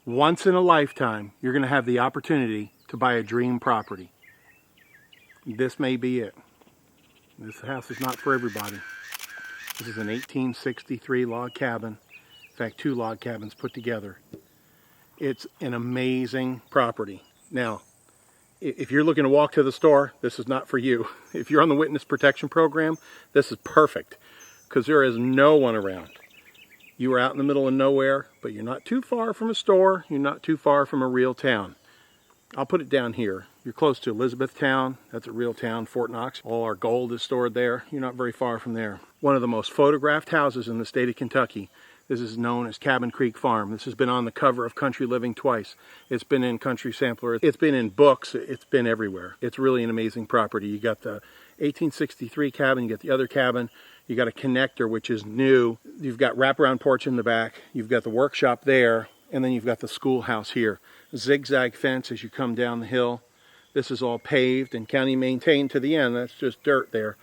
Once in a lifetime, you're going to have the opportunity to buy a dream property. This may be it. This house is not for everybody. This is an 1863 log cabin. In fact, 2 log cabins put together. It's an amazing property. Now, if you're looking to walk to the store, this is not for you. If you're on the witness protection program, this is perfect because there is no one around. You are out in the middle of nowhere, but you're not too far from a store. You're not too far from a real town. I'll put it down here. You're close to Elizabethtown. That's a real town. Fort Knox. All our gold is stored there. You're not very far from there. One of the most photographed houses in the state of Kentucky. This is known as Cabin Creek Farm. This has been on the cover of Country Living twice. It's been in Country Sampler. It's been in books. It's been everywhere. It's really an amazing property. You got the 1863 cabin. You got the other cabin. You got a connector, which is new. You've got wraparound porch in the back. You've got the workshop there. And then you've got the schoolhouse here. Zigzag fence as you come down the hill. This is all paved and county maintained to the end. That's just dirt there.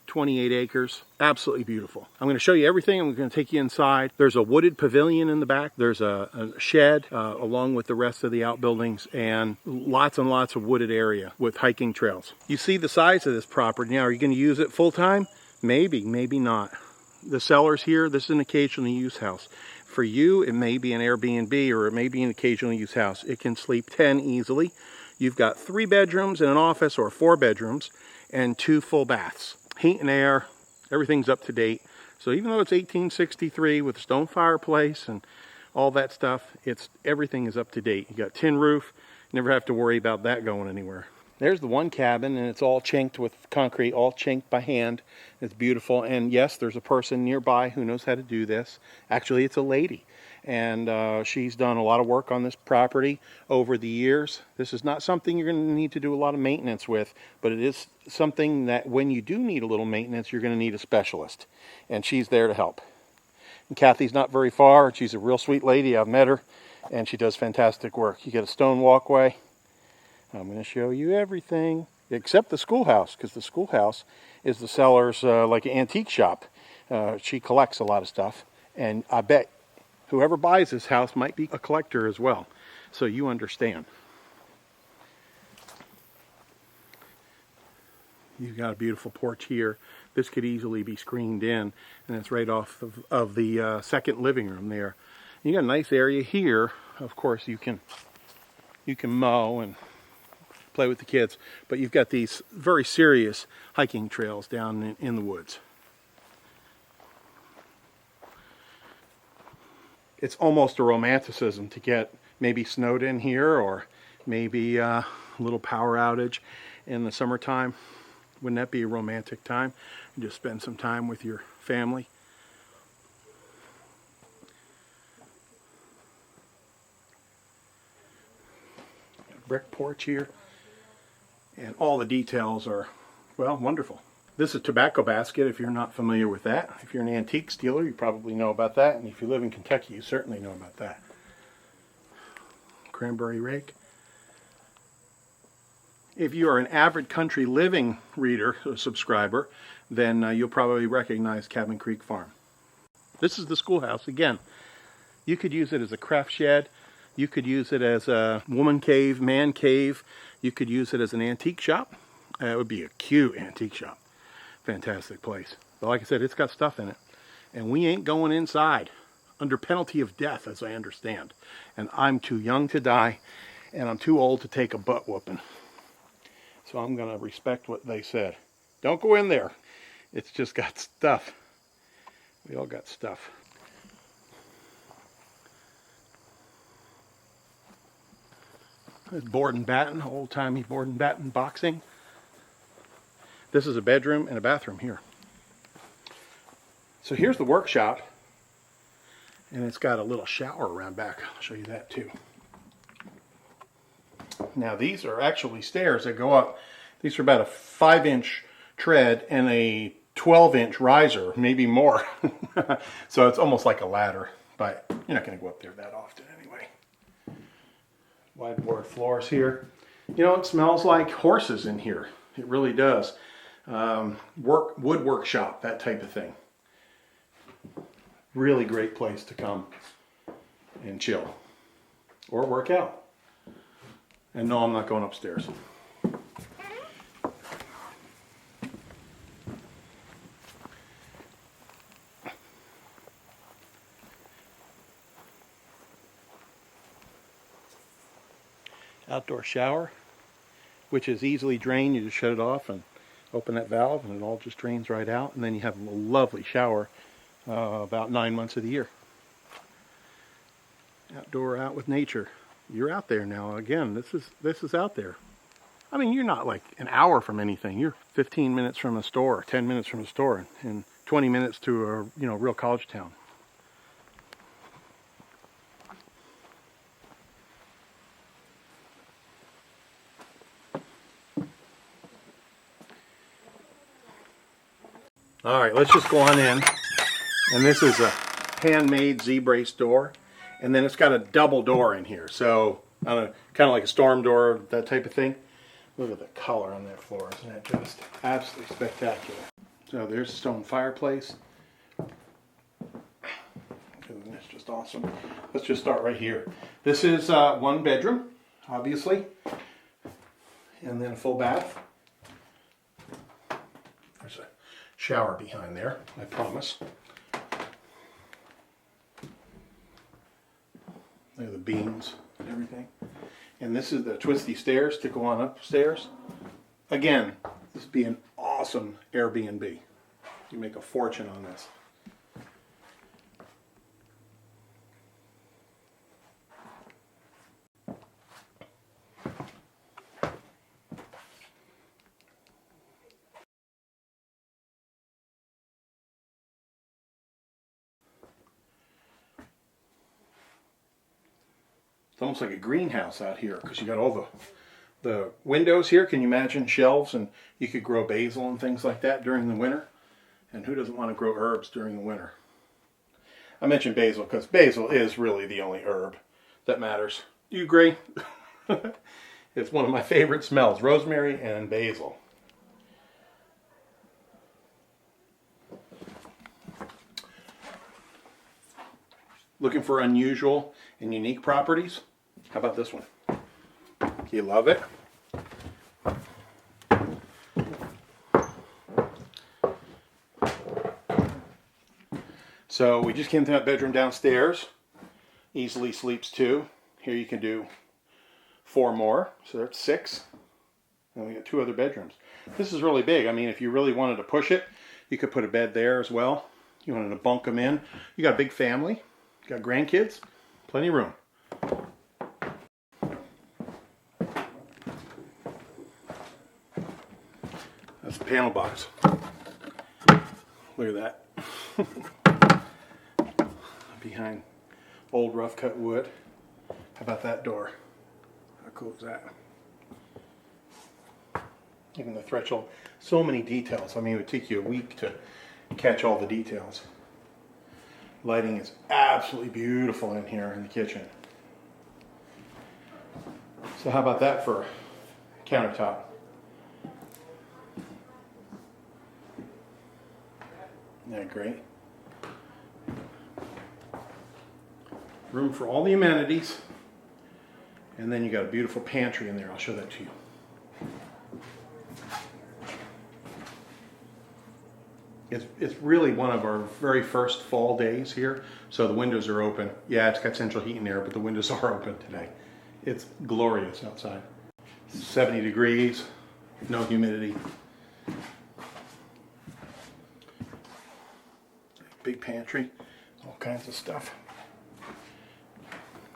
28 acres. Absolutely beautiful. I'm going to show you everything. I'm going to take you inside. There's a wooded pavilion in the back. There's a shed along with the rest of the outbuildings and lots and lots of wooded area with hiking trails. You see the size of this property. Now, are you going to use it full time? Maybe, maybe not. The sellers here, this is an occasionally used house. For you, it may be an Airbnb or it may be an occasionally used house. It can sleep 10 easily. You've got 3 bedrooms and an office, or 4 bedrooms and 2 full baths. Heat and air, everything's up to date. So even though it's 1863 with a stone fireplace and all that stuff, everything is up to date. You got tin roof, never have to worry about that going anywhere. There's the one cabin, and it's all chinked with concrete, all chinked by hand. It's beautiful, and yes, there's a person nearby who knows how to do this. Actually, it's a lady, and she's done a lot of work on this property over the years. This is not something you're going to need to do a lot of maintenance with, but it is something that when you do need a little maintenance, you're going to need a specialist, and she's there to help. And Kathy's not very far. She's a real sweet lady. I've met her, and she does fantastic work. You get a stone walkway. I'm going to show you everything except the schoolhouse, because the schoolhouse is the seller's like an antique shop. She collects a lot of stuff, and I bet whoever buys this house might be a collector as well, so you understand. You've got a beautiful porch here. This could easily be screened in, and it's right off of the second living room there. You got a nice area here. Of course, you can mow and play with the kids, but you've got these very serious hiking trails down in the woods. It's almost a romanticism to get maybe snowed in here, or maybe a little power outage in the summertime. Wouldn't that be a romantic time? You just spend some time with your family. Brick porch here. And all the details are, well, wonderful. This is a tobacco basket, if you're not familiar with that. If you're an antiques dealer, you probably know about that. And if you live in Kentucky, you certainly know about that. Cranberry rake. If you are an avid Country Living reader or subscriber, then you'll probably recognize Cabin Creek Farm. This is the schoolhouse. Again, you could use it as a craft shed. You could use it as a woman cave, man cave. You could use it as an antique shop. It would be a cute antique shop. Fantastic place. But like I said, it's got stuff in it. And we ain't going inside under penalty of death, as I understand. And I'm too young to die, and I'm too old to take a butt whooping. So I'm going to respect what they said. Don't go in there. It's just got stuff. We all got stuff. There's board and batten, old-timey board and batten boxing. This is a bedroom and a bathroom here. So here's the workshop, and it's got a little shower around back. I'll show you that too. Now these are actually stairs that go up. These are about a 5-inch tread and a 12-inch riser, maybe more. So it's almost like a ladder, but you're not going to go up there that often anyway. Wide board floors here. You know, it smells like horses in here. It really does. Wood workshop, that type of thing. Really great place to come and chill. or work out. And no, I'm not going upstairs. Outdoor shower, which is easily drained. You just shut it off and open that valve and it all just drains right out, and then you have a lovely shower about 9 months of the year. Outdoor, out with nature. You're out there now. Again, this is out there. I mean, you're not like an hour from anything. You're 15 minutes from a store, 10 minutes from a store, and 20 minutes to a real college town. All right, let's just go on in. And this is a handmade Z-brace door. And then it's got a double door in here. So, I don't know, kind of like a storm door, that type of thing. Look at the color on that floor. Isn't that just absolutely spectacular? So there's a stone fireplace. It's just awesome. Let's just start right here. This is one bedroom, obviously. And then a full bath. There's a shower behind there, I promise. Look at the beams and everything. And this is the twisty stairs to go on upstairs. Again, this would be an awesome Airbnb. You make a fortune on this. It's almost like a greenhouse out here because you got all the windows here. Can you imagine shelves? And you could grow basil and things like that during the winter. And who doesn't want to grow herbs during the winter? I mentioned basil because basil is really the only herb that matters. Do you agree? It's one of my favorite smells, rosemary and basil. Looking for unusual and unique properties? How about this one? You love it? So we just came to that bedroom downstairs. Easily sleeps 2. Here you can do 4 more, so that's 6. And we got 2 other bedrooms. This is really big. I mean, if you really wanted to push it, you could put a bed there as well. You wanted to bunk them in. You got a big family. You got grandkids. Plenty of room. That's the panel box. Look at that. Behind old rough cut wood. How about that door? How cool is that? Even the threshold. So many details. I mean, it would take you a week to catch all the details. Lighting is absolutely beautiful in here in the kitchen. So how about that for countertop? Isn't that great? Room for all the amenities. And then you got a beautiful pantry in there. I'll show that to you. It's really one of our very first fall days here, so the windows are open. Yeah, it's got central heating there, but the windows are open today. It's glorious outside. 70 degrees, no humidity. Big pantry, all kinds of stuff.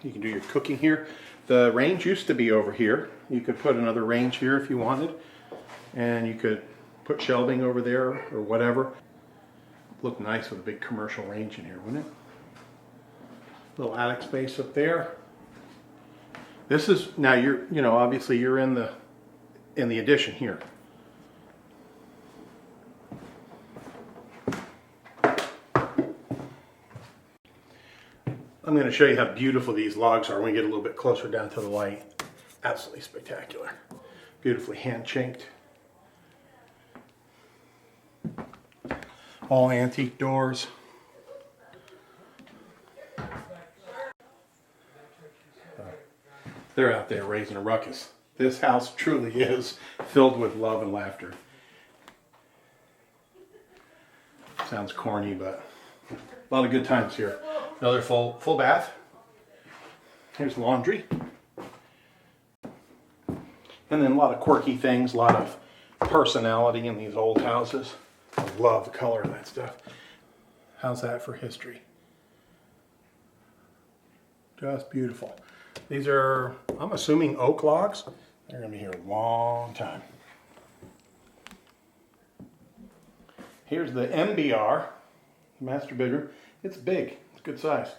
You can do your cooking here. The range used to be over here. You could put another range here if you wanted, and you could put shelving over there or whatever. Look nice with a big commercial range in here, wouldn't it? Little attic space up there. This is now obviously you're in the addition here. I'm going to show you how beautiful these logs are when we get a little bit closer down to the light. Absolutely spectacular. Beautifully hand chinked. All antique doors. They're out there raising a ruckus. This house truly is filled with love and laughter. Sounds corny, but a lot of good times here. Another full bath. Here's laundry. And then a lot of quirky things, a lot of personality in these old houses. I love the color of that stuff. How's that for history? Just beautiful. These are, I'm assuming, oak logs. They're going to be here a long time. Here's the MBR, master bedroom. It's big. It's good size.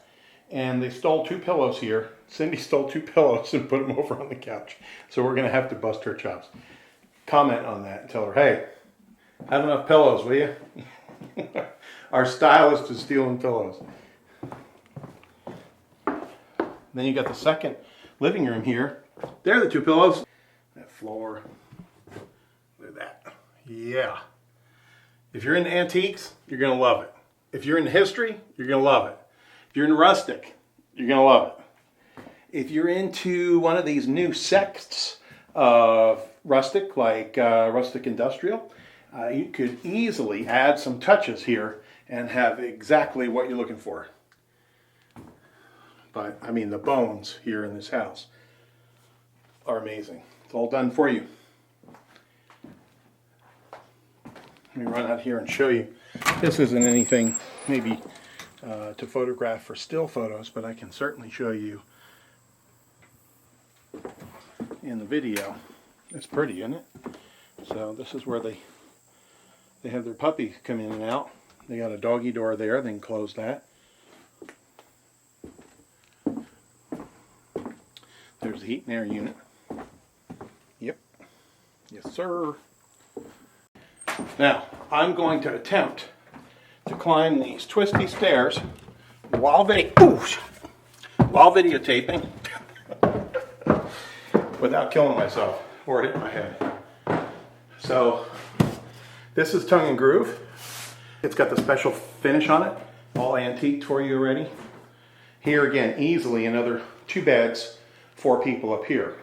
And they stole 2 pillows here. Cindy stole 2 pillows and put them over on the couch. So we're going to have to bust her chops. Comment on that and tell her, hey, have enough pillows, will you? Our stylist is stealing pillows. Then you got the second living room here. There are the 2 pillows. That floor. Look at that. Yeah. If you're into antiques, you're going to love it. If you're into history, you're going to love it. If you're into rustic, you're going to love it. If you're into one of these new sects of rustic, like rustic industrial, you could easily add some touches here and have exactly what you're looking for. But, I mean, the bones here in this house are amazing. It's all done for you. Let me run out here and show you. This isn't anything maybe to photograph for still photos, but I can certainly show you in the video. It's pretty, isn't it? So this is where they have their puppy come in and out. They got a doggy door there. They can close that. There's the heat and air unit. Yep. Yes, sir. Now, I'm going to attempt to climb these twisty stairs while videotaping without killing myself or hitting my head. So, this is tongue and groove. It's got the special finish on it, all antique for you already. Here again, easily another 2 beds, 4 people up here.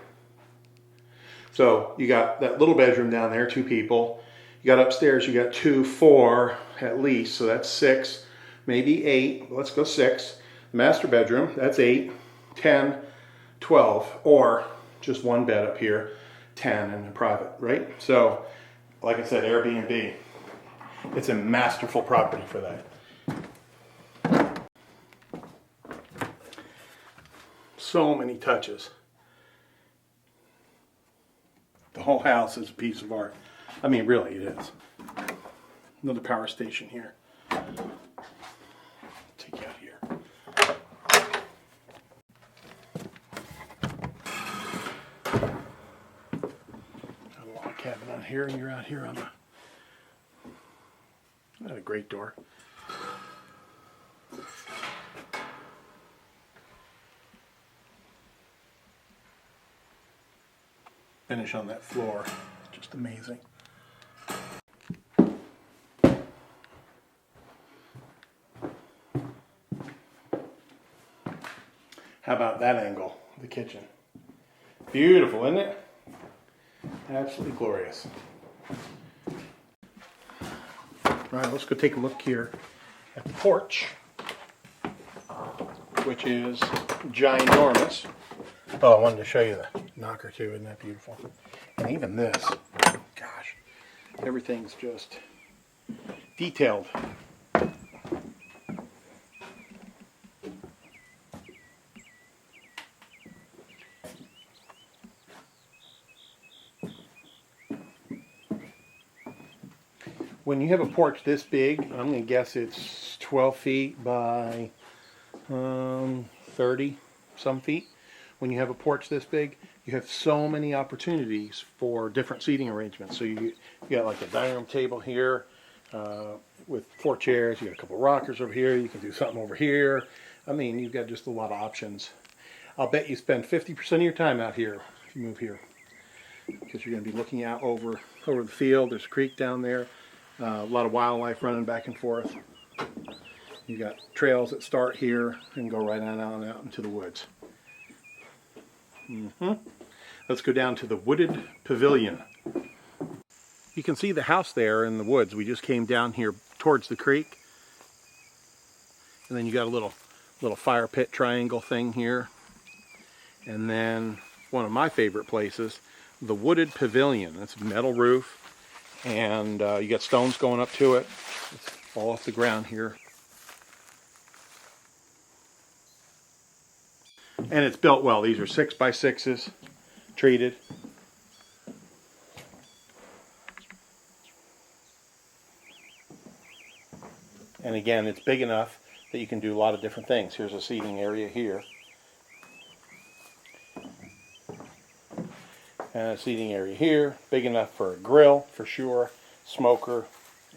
So you got that little bedroom down there, 2 people. You got upstairs, you got 2, 4 at least, so that's 6, maybe 8. Let's go 6. Master bedroom, that's 8, 10, 12, or just 1 bed up here, 10 and a private, right? So, like I said, Airbnb. It's a masterful property for that. So many touches. The whole house is a piece of art. I mean, really, it is. Another power station here. Take you out here. Got a log cabin out here, and you're out here on the. Not a great door. Finish on that floor, just amazing. How about that angle of the kitchen? Beautiful, isn't it? Absolutely glorious. Right, let's go take a look here at the porch, which is ginormous. Oh, I wanted to show you the knocker too. Isn't that beautiful? And even this, gosh, everything's just detailed. When you have a porch this big, I'm going to guess it's 12 feet by 30 some feet. When you have a porch this big, you have so many opportunities for different seating arrangements. So you got like a dining room table here with 4 chairs. You got a couple rockers over here. You can do something over here. I mean, you've got just a lot of options. I'll bet you spend 50% of your time out here if you move here, because you're going to be looking out over the field. There's a creek down there. A lot of wildlife running back and forth. You got trails that start here and go right on out into the woods. Let's go down to the wooded pavilion. You can see the house there in the woods. We just came down here towards the creek. And then you got a little fire pit triangle thing here. And then one of my favorite places, the wooded pavilion. That's a metal roof. And you got stones going up to it. It's all off the ground here. And it's built well. These are 6x6s, treated. And again, it's big enough that you can do a lot of different things. Here's a seating area here. And a seating area here. Big enough for a grill, for sure. Smoker,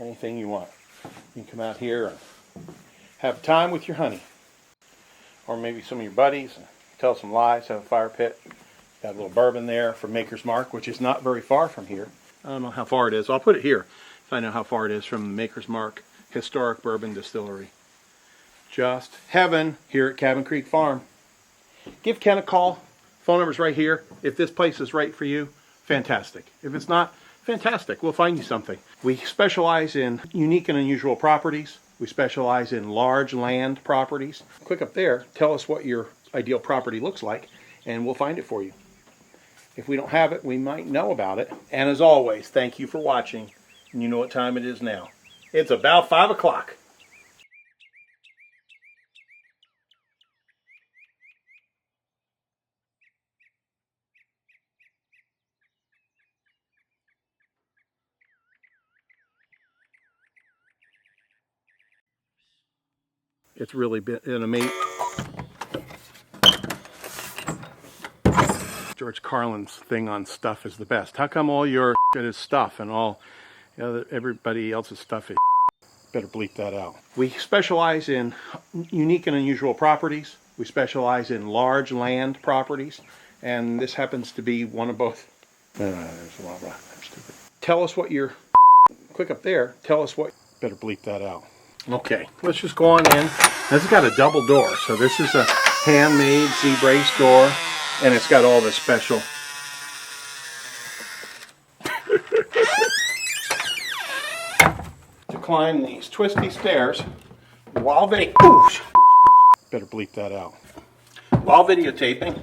anything you want. You can come out here and have time with your honey. Or maybe some of your buddies. And tell some lies, have a fire pit. Got a little bourbon there from Maker's Mark, which is not very far from here. I don't know how far it is. I'll put it here if I know how far it is from the Maker's Mark Historic Bourbon Distillery. Just heaven here at Cabin Creek Farm. Give Ken a call. Phone number's right here. If this place is right for you, fantastic. If it's not, fantastic. We'll find you something. We specialize in unique and unusual properties. We specialize in large land properties. Click up there. Tell us what your ideal property looks like, and we'll find it for you. If we don't have it, we might know about it. And as always, thank you for watching. And you know what time it is now. It's about 5 o'clock. It's really been an amazing... George Carlin's thing on stuff is the best. How come all your shit is stuff and all everybody else's stuff is better bleep that out. We specialize in unique and unusual properties. We specialize in large land properties. And this happens to be one of both. There's a lot of I'm stupid. Tell us what your... Click up there. Tell us what... Better bleep that out. Okay, let's just go on in. This has got a double door, so this is a handmade Z-brace door, and it's got all the special. To climb these twisty stairs while better bleep that out. While videotaping.